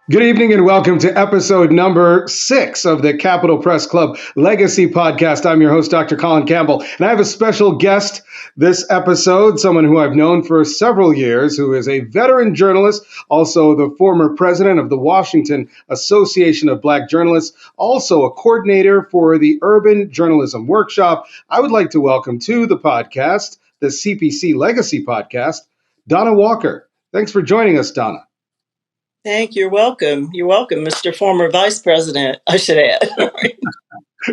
Good evening and welcome to episode number 6 of the Capital Press Club Legacy Podcast. I'm your host, Dr. Colin Campbell, and I have a special guest this episode, someone who I've known for several years, who is a veteran journalist, also the former president of the Washington Association of Black Journalists, also a coordinator for the Urban Journalism Workshop. I would like to welcome to the podcast, the CPC Legacy Podcast, Donna Walker. Thanks for joining us, Donna. Thank you. You're welcome. You're welcome, Mr. Former Vice President, I should add.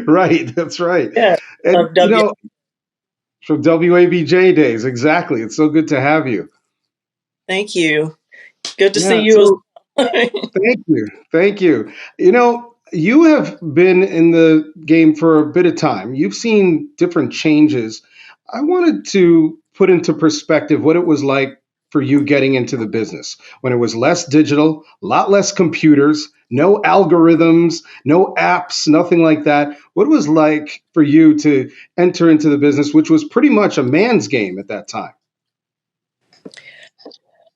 Right, that's right. Yeah, And, of W. from WABJ days, exactly. It's so good to have you. Thank you. Good to see Yeah, you as so well. thank you. Thank you. You have been in the game for a bit of time. You've seen different changes. I wanted to put into perspective what it was like for you getting into the business when it was less digital, a lot less computers, no algorithms, no apps, nothing like that. What it was like for you to enter into the business, which was pretty much a man's game at that time.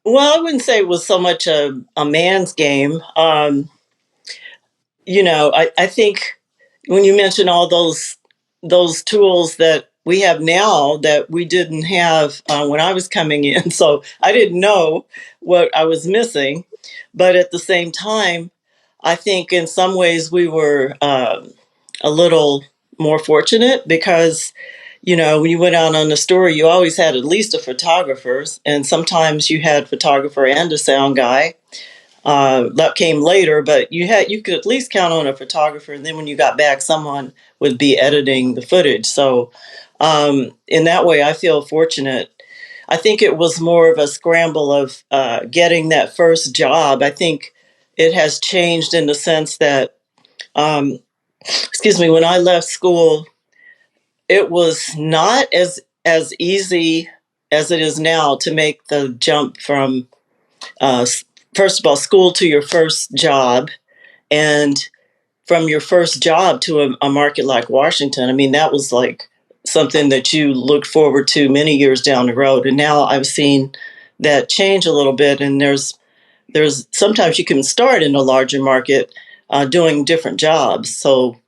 Well, I wouldn't say it was so much a man's game. I think when you mention all those tools that we have now that we didn't have when I was coming in, so I didn't know what I was missing. But at the same time, I think in some ways we were a little more fortunate because when you went out on the story, you always had at least a photographer, and sometimes you had photographer and a sound guy. That came later, but you could at least count on a photographer, and then when you got back, someone would be editing the footage. So in that way, I feel fortunate. I think it was more of a scramble of getting that first job. I think it has changed in the sense that, excuse me, when I left school, it was not as easy as it is now to make the jump from uh, first of all school to your first job, and from your first job to a market like Washington. I mean, that was like something that you looked forward to many years down the road, and now I've seen that change a little bit. And there's sometimes you can start in a larger market doing different jobs, so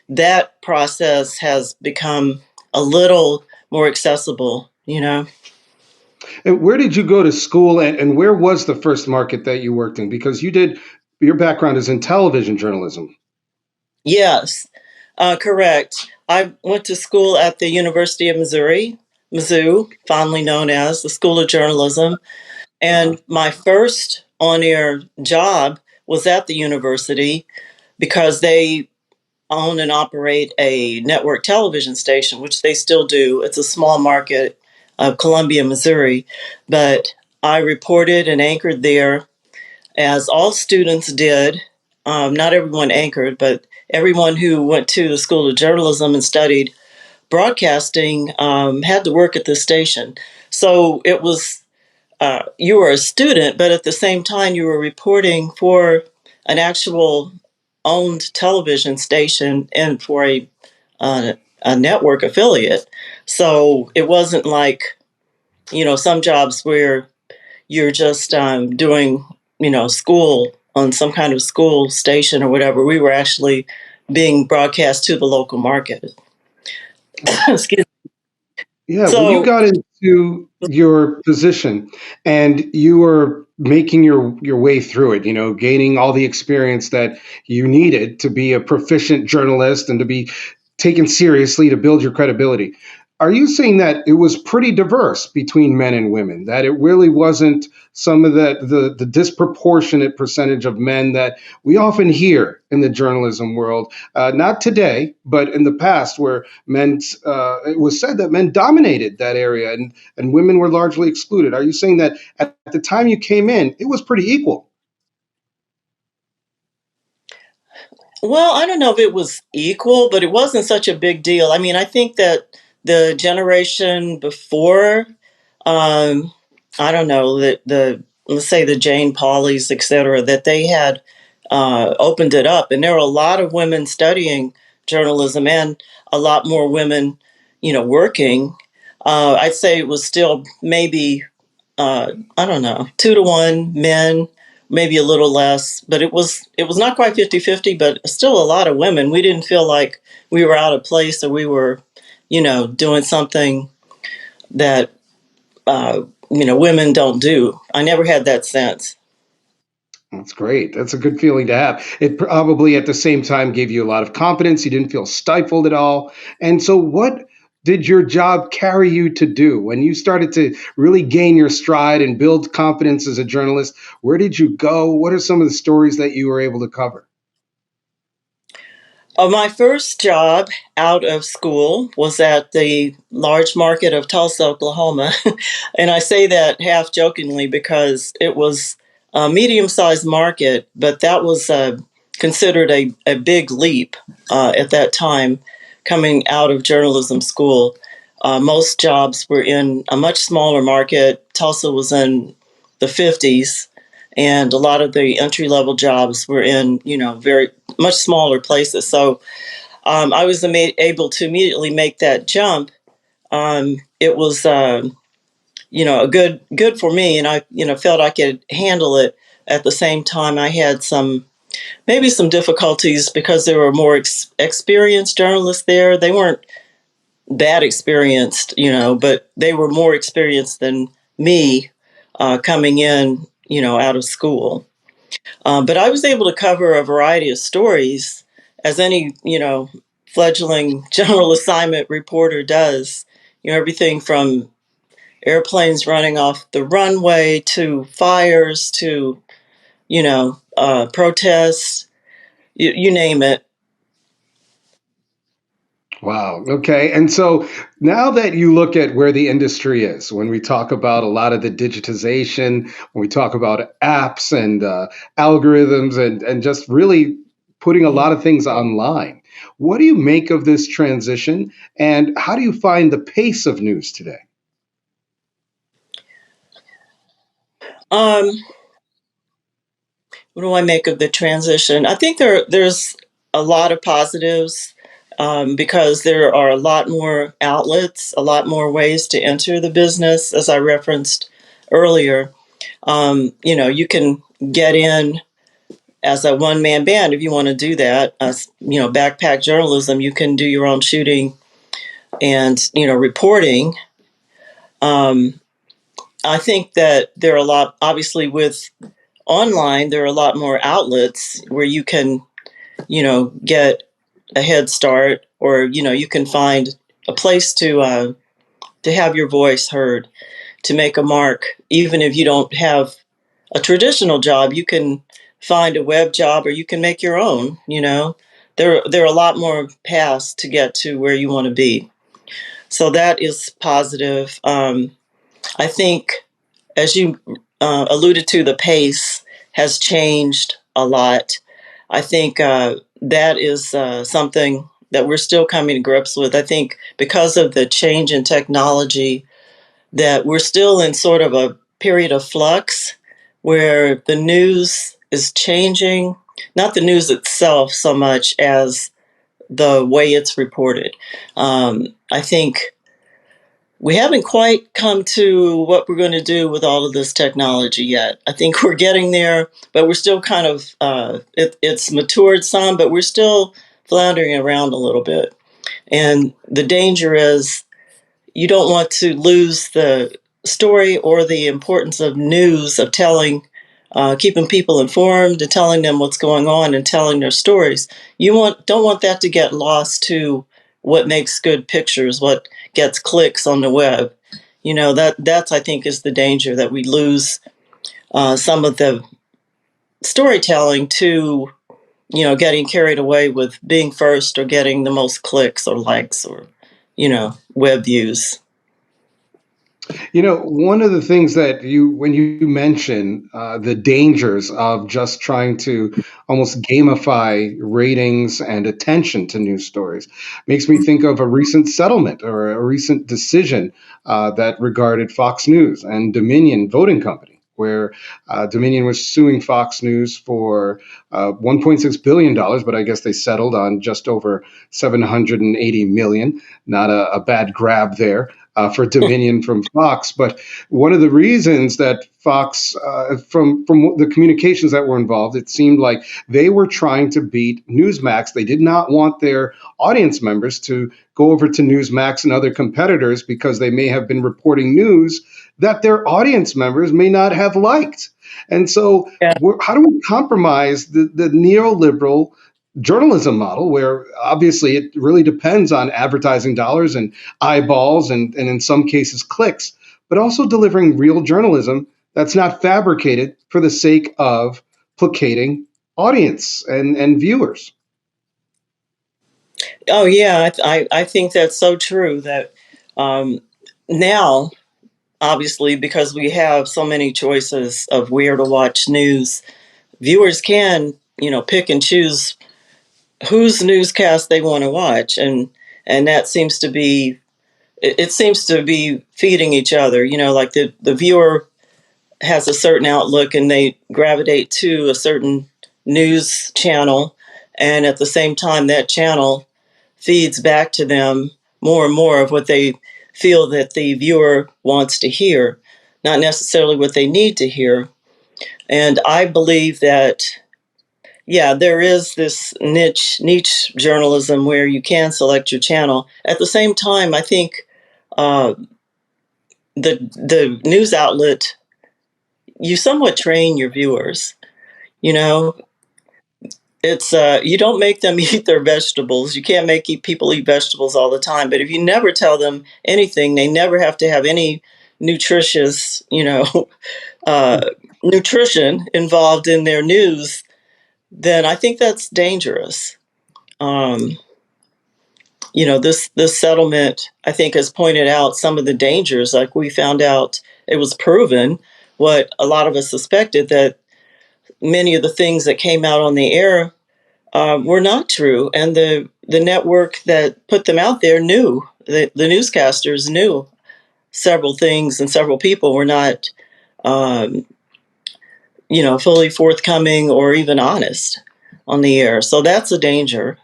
that process has become a little more accessible. And where did you go to school, and where was the first market that you worked in? Because your background is in television journalism. Yes, correct. I went to school at the University of Missouri, Mizzou, fondly known as the School of Journalism. Uh-huh. And my first on air job was at the university because they own and operate a network television station, which they still do. It's a small market of Columbia, Missouri. But I reported and anchored there, as all students did. Not everyone anchored, but everyone who went to the School of Journalism and studied broadcasting had to work at this station. So it was, you were a student, but at the same time, you were reporting for an actual owned television station and for a network affiliate. So it wasn't like, some jobs where you're just doing, school on some kind of school station or whatever. We were actually being broadcast to the local market. Excuse me. Yeah, when you So, got into your position and you were making your way through it, gaining all the experience that you needed to be a proficient journalist and to be taken seriously to build your credibility. Are you saying that it was pretty diverse between men and women? That it really wasn't some of the disproportionate percentage of men that we often hear in the journalism world? Not today, but in the past, where it was said that men dominated that area and women were largely excluded. Are you saying that at the time you came in, it was pretty equal? well, I don't know if it was equal, but it wasn't such a big deal. I mean, I think that the generation before, um, I don't know, that let's say the Jane Pauleys, et cetera, that they had opened it up. And there were a lot of women studying journalism and a lot more women, working. I'd say it was still maybe, I don't know, 2 to 1 men maybe a little less, but it was not quite 50-50, but still a lot of women. We didn't feel like we were out of place or we were, doing something that women don't do. I never had that sense. That's great. That's a good feeling to have. It probably at the same time gave you a lot of confidence. You didn't feel stifled at all. And so, what did your job carry you to do when you started to really gain your stride and build confidence as a journalist? Where did you go? What are some of the stories that you were able to cover? My first job out of school was at the large market of Tulsa, Oklahoma. And I say that half jokingly because it was a medium sized market, but that was considered a big leap at that time coming out of journalism school. Most jobs were in a much smaller market. Tulsa was in the 50s, and a lot of the entry level jobs were in, very much smaller places. So I was able to immediately make that jump. It was, a good for me, and I, felt I could handle it. At the same time, I had maybe some difficulties because there were more experienced journalists there. They weren't that experienced, but they were more experienced than me coming in, out of school. But I was able to cover a variety of stories, as any, fledgling general assignment reporter does. Everything from airplanes running off the runway to fires to, protests, you name it. Wow. Okay. And so now that you look at where the industry is, when we talk about a lot of the digitization, when we talk about apps and algorithms and just really putting a lot of things online, what do you make of this transition? And how do you find the pace of news today? Um, what do I make of the transition? I think there's a lot of positives because there are a lot more outlets, a lot more ways to enter the business, as I referenced earlier. You can get in as a one man band if you want to do that. Backpack journalism, you can do your own shooting and reporting. Um, I think that there are a lot, obviously, with online, there are a lot more outlets where you can, get a head start, or you can find a place to have your voice heard, to make a mark, even if you don't have a traditional job. You can find a web job, or you can make your own. There are a lot more paths to get to where you want to be. So that is positive. I think, as you alluded to, the pace has changed a lot. I think that is something that we're still coming to grips with. I think because of the change in technology, that we're still in sort of a period of flux where the news is changing, not the news itself so much as the way it's reported. I think we haven't quite come to what we're going to do with all of this technology yet. I think we're getting there, but we're still kind of, it's matured some, but we're still floundering around a little bit. And the danger is you don't want to lose the story or the importance of news, of keeping people informed and telling them what's going on and telling their stories. Don't want that to get lost to what makes good pictures, what gets clicks on the web. That's, I think, is the danger, that we lose some of the storytelling to getting carried away with being first or getting the most clicks or likes or web views. One of the things that when you mention the dangers of just trying to almost gamify ratings and attention to news stories makes me think of a recent settlement or a recent decision that regarded Fox News and Dominion Voting Company, where Dominion was suing Fox News for $1.6 billion, but I guess they settled on just over 780 million. Not a bad grab there. for dominion from Fox. But one of the reasons that Fox, from the communications that were involved, it seemed like they were trying to beat Newsmax. They did not want their audience members to go over to Newsmax and other competitors because they may have been reporting news that their audience members may not have liked. And so, Yeah. how do we compromise the neoliberal journalism model where obviously it really depends on advertising dollars and eyeballs and in some cases clicks, but also delivering real journalism that's not fabricated for the sake of placating audience and viewers? Oh yeah, I think that's so true that um, now, obviously, because we have so many choices of where to watch news, viewers can, pick and choose whose newscast they want to watch, and that seems to be it seems to be feeding each other. Like the viewer has a certain outlook and they gravitate to a certain news channel, and at the same time that channel feeds back to them more and more of what they feel that the viewer wants to hear, not necessarily what they need to hear. And I believe that, yeah, there is this niche journalism where you can select your channel. At the same time, I think uh, the news outlet, you somewhat train your viewers. You know, it's you don't make them eat their vegetables. You can't make people eat vegetables all the time. But if you never tell them anything, they never have to have any nutritious, uh, nutrition involved in their news. Then I think that's dangerous. Um, this settlement, I think, has pointed out some of the dangers. Like we found out, it was proven what a lot of us suspected, that many of the things that came out on the air were not true, and the network that put them out there knew. The newscasters knew several things, and several people were not, um, fully forthcoming or even honest on the air. So that's a danger.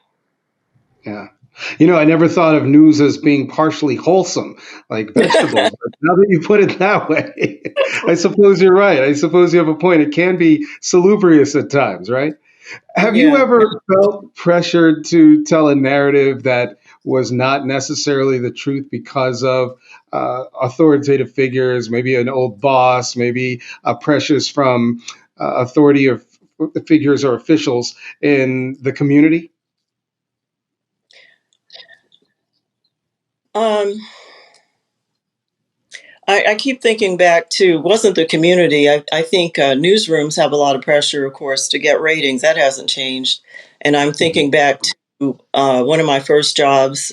Yeah. I never thought of news as being partially wholesome, like vegetables. But now that you put it that way, I suppose you're right. I suppose you have a point. It can be salubrious at times, right? Have you Yeah. ever felt pressured to tell a narrative that was not necessarily the truth because of authoritative figures, maybe an old boss, maybe pressures from authority or figures or officials in the community? Um, I keep thinking back to, wasn't the community. I think newsrooms have a lot of pressure, of course, to get ratings. That hasn't changed. And I'm Mhm. thinking back to one of my first jobs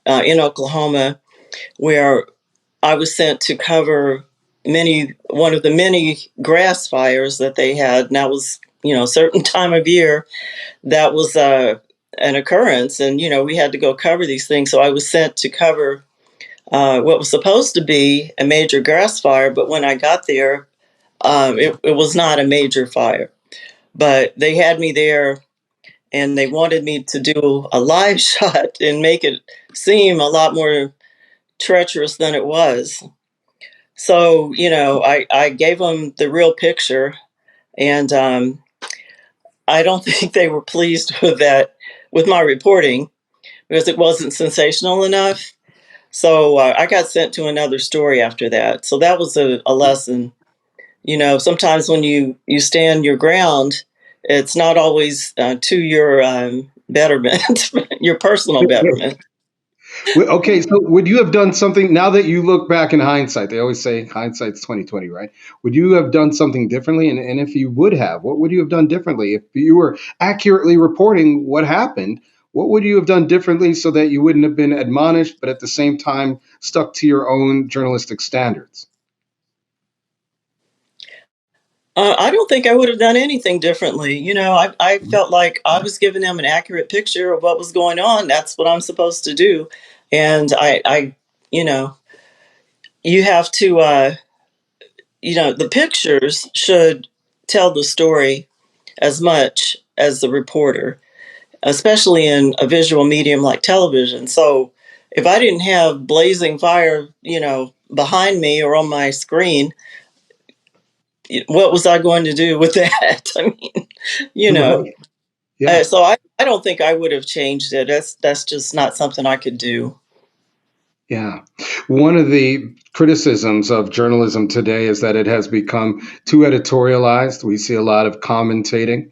in Oklahoma, where I was sent to cover one of the many grass fires that they had. And that was, a certain time of year that was an occurrence. And, we had to go cover these things. So I was sent to cover what was supposed to be a major grass fire. But when I got there, it was not a major fire. But they had me there and they wanted me to do a live shot and make it seem a lot more treacherous than it was. So, I gave them the real picture, and I don't think they were pleased with that, with my reporting, because it wasn't sensational enough. So I got sent to another story after that. So that was a lesson. Sometimes when you stand your ground, it's not always to your betterment, your personal betterment. Okay, so would you have done something now that you look back in hindsight? They always say hindsight's 2020, right? Would you have done something differently? And if you would have, what would you have done differently? If you were accurately reporting what happened, what would you have done differently so that you wouldn't have been admonished, but at the same time stuck to your own journalistic standards? I don't think I would have done anything differently. I felt like I was giving them an accurate picture of what was going on. That's what I'm supposed to do. And you know, you have to, the pictures should tell the story as much as the reporter, especially in a visual medium like television. So if I didn't have blazing fire, behind me or on my screen, what was I going to do with that? I mean, you know. Right. Yeah. So I don't think I would have changed it. That's just not something I could do. Yeah. One of the criticisms of journalism today is that it has become too editorialized. We see a lot of commentating.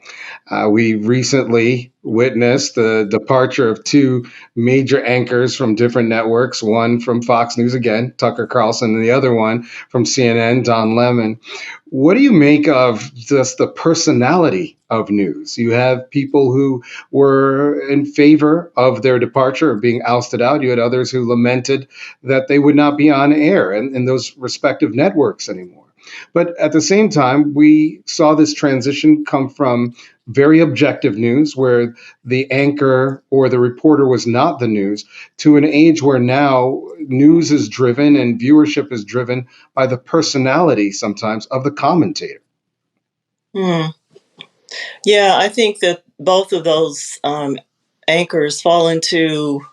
We recently witnessed the departure of two major anchors from different networks, one from Fox News again, Tucker Carlson, and the other one from CNN, Don Lemon. What do you make of just the personality of news? You have people who were in favor of their departure, of being ousted out. You had others who lamented that they would not be on air in those respective networks anymore. But at the same time, we saw this transition come from very objective news, where the anchor or the reporter was not the news, to an age where now news is driven and viewership is driven by the personality sometimes of the commentator. Hmm. Yeah, I think that both of those anchors fall into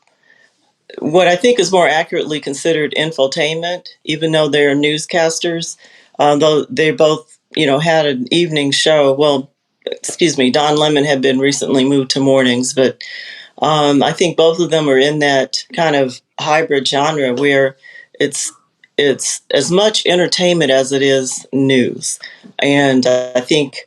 what I think is more accurately considered infotainment, even though they're newscasters. Though they both, had an evening show. Well, excuse me, Don Lemon had been recently moved to mornings, but I think both of them are in that kind of hybrid genre where it's it's as much entertainment as it is news, and I think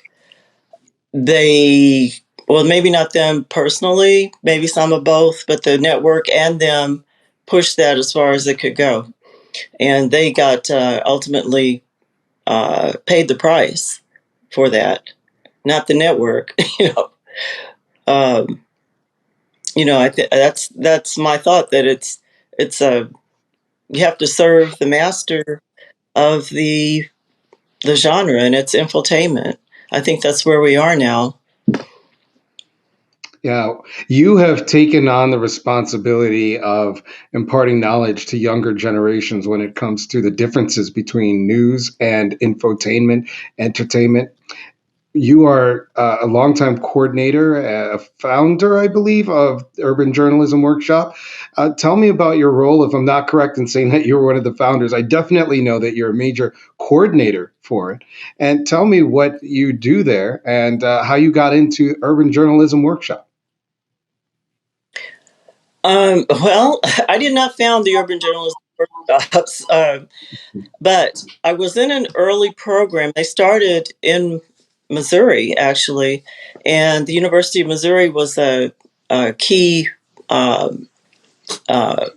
they, well, maybe not them personally, maybe some of both, but the network and them pushed that as far as it could go, and they got ultimately paid the price for that, not the network. Um, that's my thought, that it's a, you have to serve the master of the genre, and it's infotainment. I think that's where we are now. Yeah, you have taken on the responsibility of imparting knowledge to younger generations when it comes to the differences between news and infotainment, entertainment. You are a longtime coordinator, a founder, I believe, of Urban Journalism Workshop. Tell me about your role. If I'm not correct in saying that you're one of the founders, I definitely know that you're a major coordinator for it. And tell me what you do there and how you got into Urban Journalism Workshop. Well, I did not found the urban journalism workshops, but I was in an early program. They started in Missouri, actually, and the University of Missouri was a key um, uh,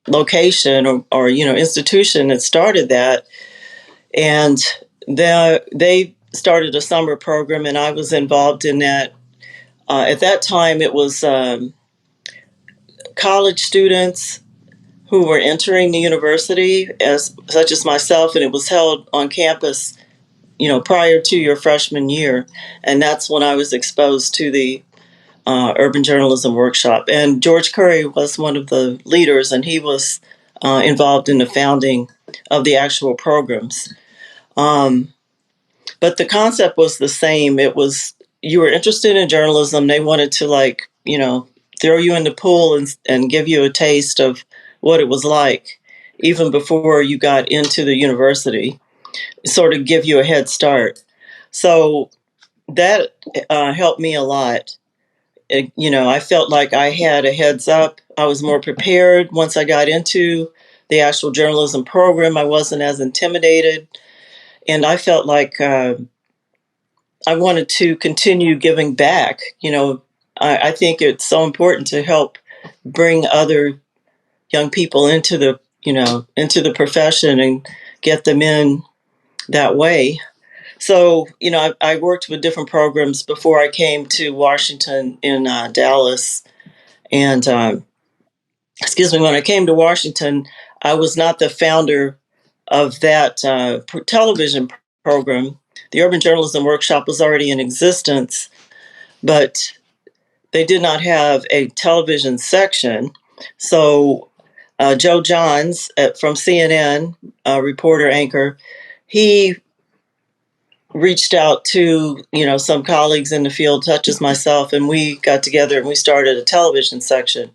location, or institution that started that, and they started a summer program, and I was involved in that. At that time, it was college students who were entering the university, as such as myself, and it was held on campus, prior to your freshman year, and that's when I was exposed to the urban journalism workshop. And George Curry was one of the leaders, and he was involved in the founding of the actual programs. Um, but the concept was the same. It was, you were interested in journalism. They wanted to, like, throw you in the pool and give you a taste of what it was like, even before you got into the university, sort of give you a head start. So that helped me a lot. I felt like I had a heads up. I was more prepared once I got into the actual journalism program. I wasn't as intimidated, and I felt like I wanted to continue giving back. I think it's so important to help bring other young people into the profession and get them in that way. So, I worked with different programs before I came to Washington in Dallas. And, excuse me, when I came to Washington, I was not the founder of that television program. The Urban Journalism Workshop was already in existence, but they did not have a television section. So, Joe Johns from CNN, reporter anchor, he reached out to some colleagues in the field, such as myself, and we got together and we started a television section.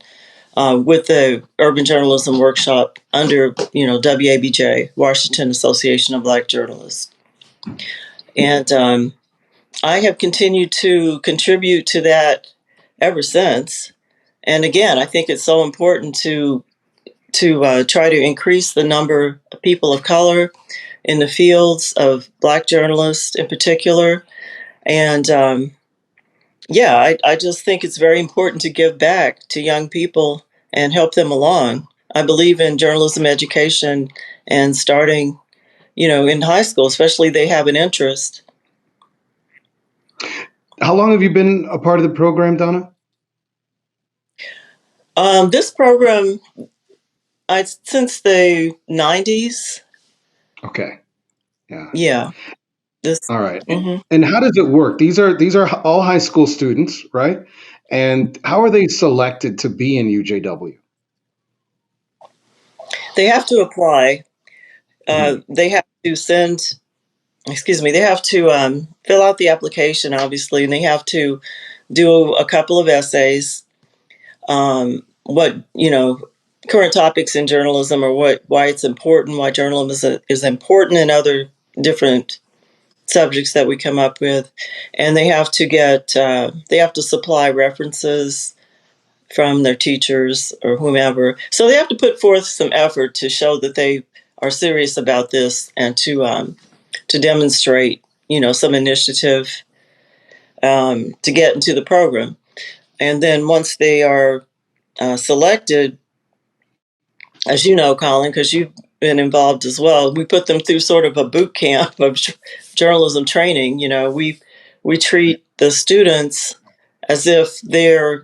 with the urban journalism workshop under WABJ, Washington Association of Black Journalists, and I have continued to contribute to that ever since. And again, I think it's so important to try to increase the number of people of color in the fields of Black journalists in particular. And yeah, I just think it's very important to give back to young people and help them along. I believe in journalism education and starting, in high school, especially they have an interest. How long have you been a part of the program, Donna? This program, since the 90s. Okay. Yeah. Yeah. This. All right. Mhm. And how does it work? These are all high school students, right? And how are they selected to be in UJW? They have to apply. Mhm. They have to send, excuse me, they have to fill out the application, obviously, and they have to do a couple of essays. What, current topics in journalism, or why it's important, why journalism is important, and other different subjects that we come up with. And they have to supply references from their teachers or whomever. So they have to put forth some effort to show that they are serious about this, and to demonstrate, some initiative to get into the program. And then once they are selected, as you know, Colin, because you've been involved as well, we put them through sort of a boot camp of journalism training. We treat the students as if they're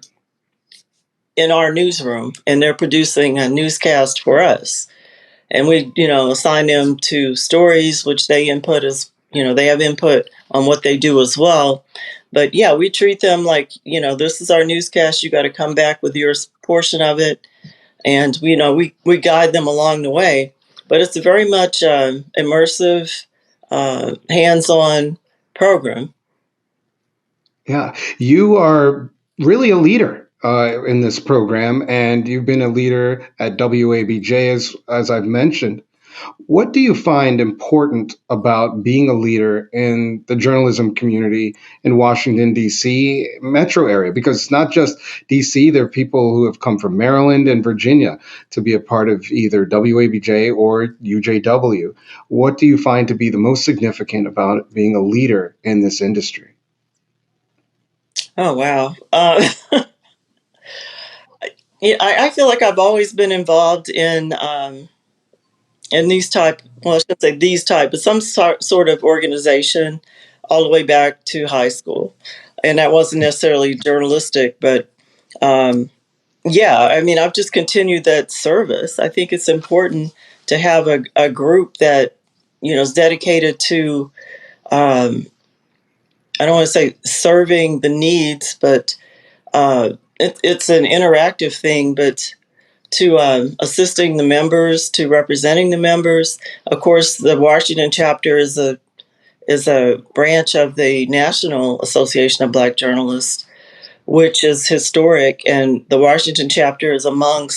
in our newsroom and they're producing a newscast for us. And we, assign them to stories, which they input as, they have input on what they do as well. But yeah, we treat them like, this is our newscast. You got to come back with your portion of it. And, we guide them along the way. But it's a very much immersive, hands on program. Yeah, you are really a leader in this program, and you've been a leader at WABJ, as I've mentioned. What do you find important about being a leader in the journalism community in Washington, D.C. metro area? Because it's not just D.C., there are people who have come from Maryland and Virginia to be a part of either WABJ or UJW. What do you find to be the most significant about being a leader in this industry? Oh, wow. Yeah, I feel like I've always been involved in these type, well, I shouldn't say these type, but some sort of organization all the way back to high school. And that wasn't necessarily journalistic, but yeah, I mean, I've just continued that service. I think it's important to have a group that, is dedicated to, um, I don't want to say serving the needs, but it's an interactive thing, but to assisting the members, to representing the members. Of course, the Washington chapter is a branch of the National Association of Black Journalists, which is historic, and the Washington chapter is one of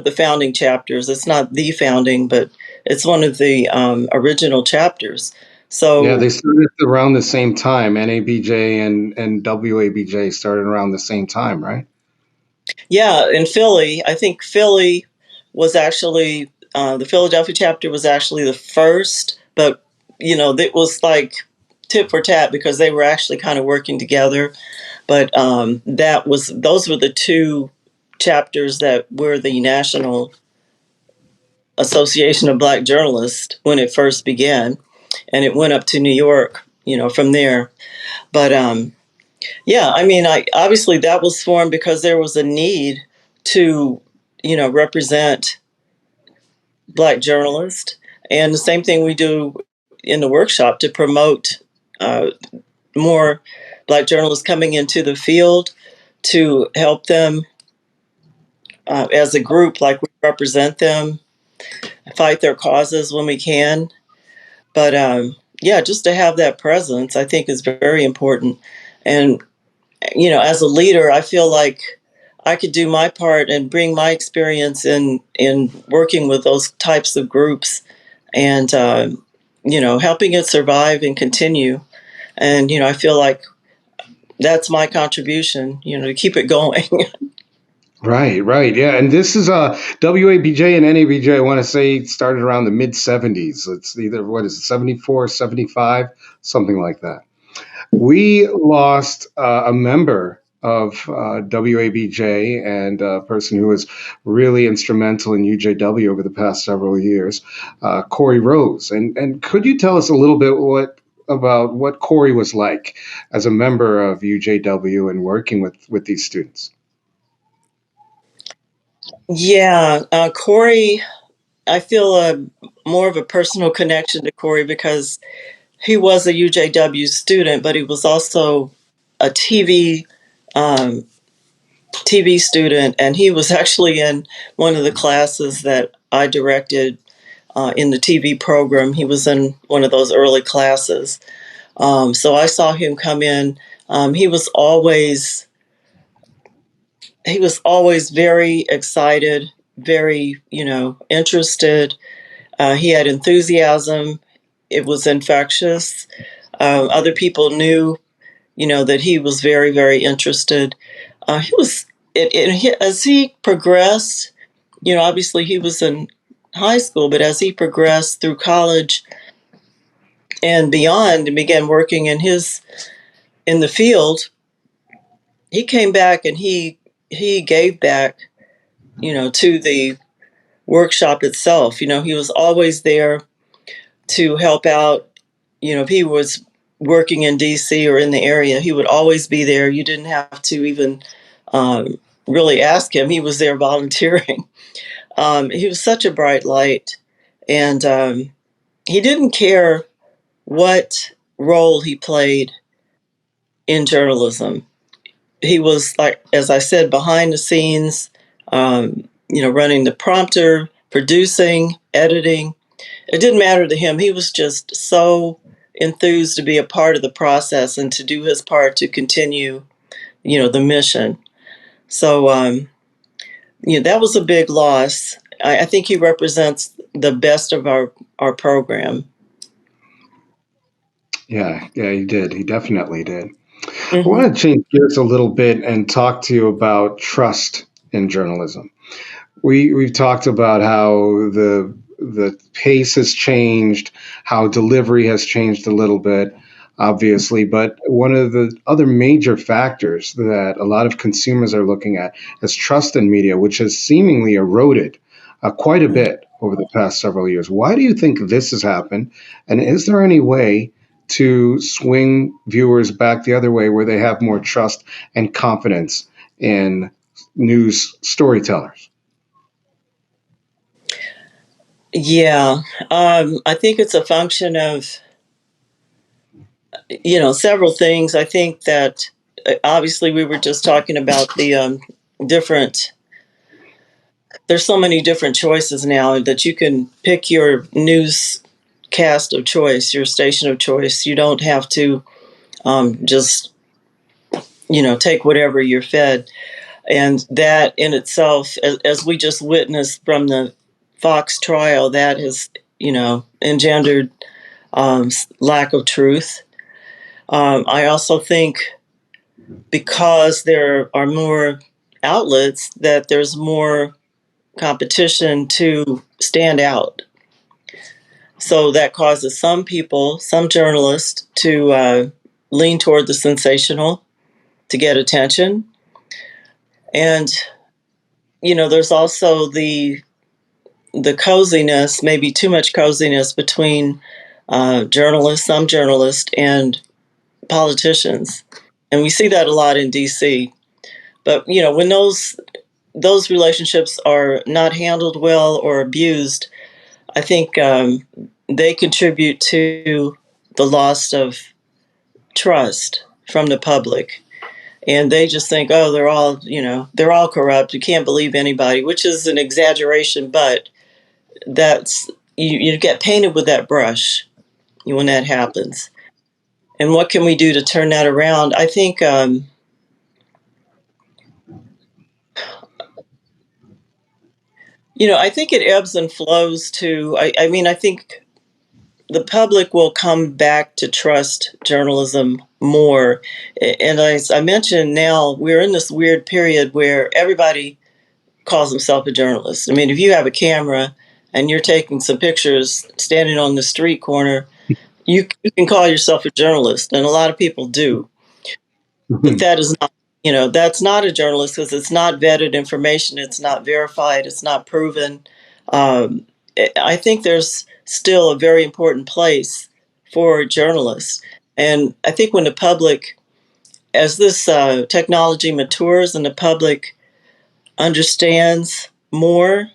the founding chapters. It's not the founding, but it's one of the original chapters. Yeah, So they started around the same time. NABJ and WABJ started around the same time, right? yeah, in Philly, I think Philly was actually the Philadelphia chapter was actually the first, but it was like tit for tat because they were actually kind of working together. But those were the two chapters that were the National Association of Black Journalists when it first began, and it went up to New York, from there. But yeah, I mean, I obviously that was formed because there was a need to, represent Black journalists, and the same thing we do in the workshop to promote uh, more Black journalists coming into the field to help them as a group, like we represent them, fight their causes when we can. But yeah, just to have that presence, I think is very important. And as a leader, I feel like I could do my part and bring my experience in working with those types of groups, and helping it survive and continue. And I feel like that's my contribution, to keep it going. Right, right. Yeah. And this is WABJ and NABJ, I want to say started around the mid 70s. It's either, what is it, 74, 75, something like that. We lost a member of WABJ and a person who was really instrumental in UJW over the past several years, Corey Rose. And could you tell us a little bit about what Corey was like as a member of UJW and working with these students? Yeah, Corey, I feel more of a personal connection to Corey because he was a UJW student, but he was also a um, TV student, and he was actually in one of the classes that I directed in the TV program. He was in one of those early classes, so I saw him come in. He was always very excited, very interested. He had enthusiasm. It was infectious. Other people knew, that he was very, very interested. He was, as he progressed, obviously he was in high school, but as he progressed through college and beyond and began working in the field, he came back and he gave back, to the workshop itself. He was always there to help out. If he was working in DC or in the area, he would always be there. You didn't have to even really ask him. He was there volunteering. He was such a bright light, and he didn't care what role he played in journalism. He was, like, as I said, behind the scenes, running the prompter, producing, editing. It didn't matter to him. He was just so enthused to be a part of the process and to do his part to continue, the mission. So, that was a big loss. I think he represents the best of our program. Yeah, yeah, he did. He definitely did. I Hmm. want to change gears a little bit and talk to you about trust in journalism. We've talked about how the pace has changed, how delivery has changed a little bit, obviously. But one of the other major factors that a lot of consumers are looking at is trust in media, which has seemingly eroded quite a bit over the past several years. Why do you think this has happened? And is there any way to swing viewers back the other way where they have more trust and confidence in news storytellers? Yeah, I think it's a function of several things. I think that obviously we were just talking about the different. There's so many different choices now that you can pick your newscast of choice, your station of choice. You don't have to just take whatever you're fed, and that in itself, as we just witnessed from the Fox trial, that has engendered lack of truth. I also think because there are more outlets, that there's more competition to stand out. So that causes some people, some journalists, to lean toward the sensational to get attention. And, there's also the coziness, maybe too much coziness between some journalists, and politicians. And we see that a lot in DC. But, when those relationships are not handled well or abused, I think they contribute to the loss of trust from the public. And they just think, oh, they're all corrupt. You can't believe anybody, which is an exaggeration, but that's you get painted with that brush when that happens. And what can we do to turn that around? I think I think it ebbs and flows too. I mean, I think the public will come back to trust journalism more. And as I mentioned, now we're in this weird period where everybody calls himself a journalist. I mean, if you have a camera and you're taking some pictures standing on the street corner, you can call yourself a journalist, and a lot of people do. But Mhm. that is not, that's not a journalist because it's not vetted information, it's not verified, it's not proven. Um, I think there's still a very important place for journalists. And I think when the public, as this technology matures and the public understands more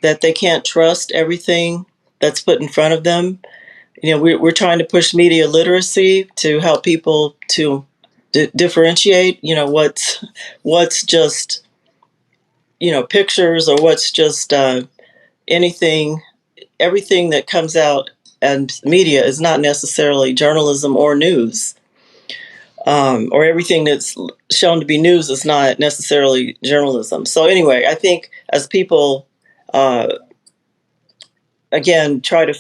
that they can't trust everything that's put in front of them. We're trying to push media literacy to help people to differentiate, what's just, pictures, or what's just anything, everything that comes out and media is not necessarily journalism or news. Or everything that's shown to be news is not necessarily journalism. So anyway, I think as people uh, again try to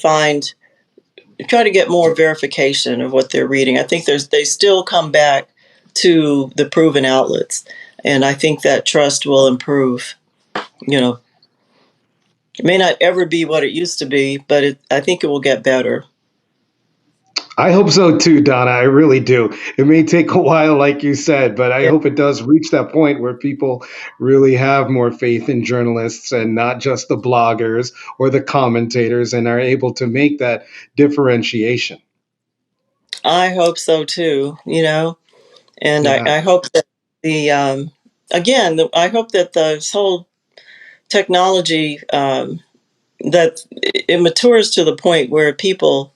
get more verification of what they're reading, I think they still come back to the proven outlets, and I think that trust will improve. You know, it may not ever be what it used to be, but I think it will get better. I hope so too, Donna. I really do. It may take a while, like you said, but I Yeah, hope it does reach that point where people really have more faith in journalists and not just the bloggers or the commentators and are able to make that differentiation. I hope so too. And Yeah. I hope that the again, I hope that this whole technology, that it matures to the point where people,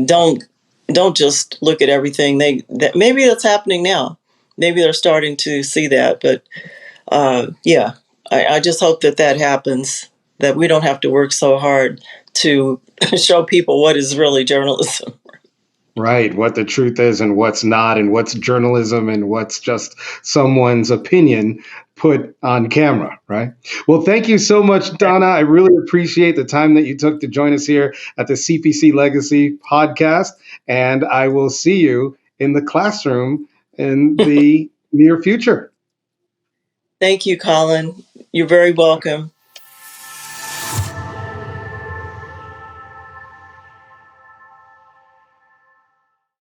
don't just look at everything. That maybe that's happening now. Maybe they're starting to see that, but yeah, I just hope that that happens. That we don't have to work so hard to show people what is really journalism. Right. What the truth is and what's not, and what's journalism and what's just someone's opinion put on camera. Right. Well, thank you so much, Donna. I really appreciate the time that you took to join us here at the CPC Legacy podcast. And I will see you in the classroom in the near future. Thank you, Colin. You're very welcome.